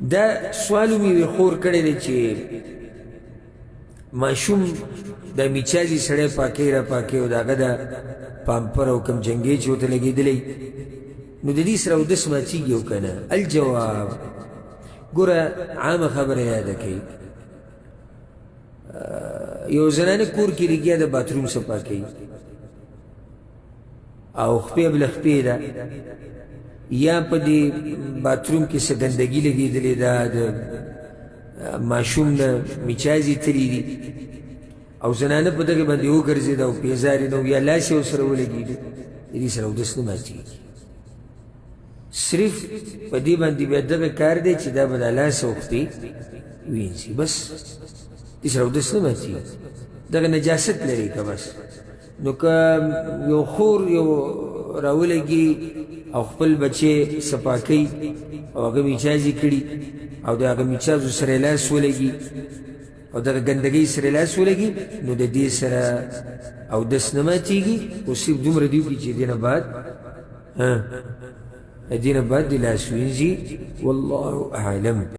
دا سوالو مې خور کړی دی چې ماشوم د میچازي سړی پاکۍ را پاکۍ او د هغه د پامپر او کوم جنګې چې ورته لګېدلی نو د دې سره اودس ماتېږي او که نه الجواب ګوره عامه خبره یاده کوي یو زنانه کور کې لګیا د باتروم صفا کوي او خپې بله خپې ده یا په دې باتروم کې څه ګندګي لګېدلې ده د ماشوم نه میچازي تلي دي او زنانه په دغې باندې وګرځېده او پیزارې نه یا لاس یې ورسره ولګېږي د دې سره اودس نه ماتېږي صرف په دې باندې بیا دغه کار دی چې دا به د لاس او خپې وینځي بس دې سره اودس نه ماتېږي دغه نجاست لري که بس نو که یو خور یو راولګي او خپل بچې صفا کوي او هغه میچازي کړي او د هغه میچازو سره یې لاس ولګي او دغه ګندګۍ سره یې لاس ولګي نو د دې سره اودس نه ماتېږي خو صرف دومره دې وکړي چې دې نه بعد د لاس وینځي والله اعلم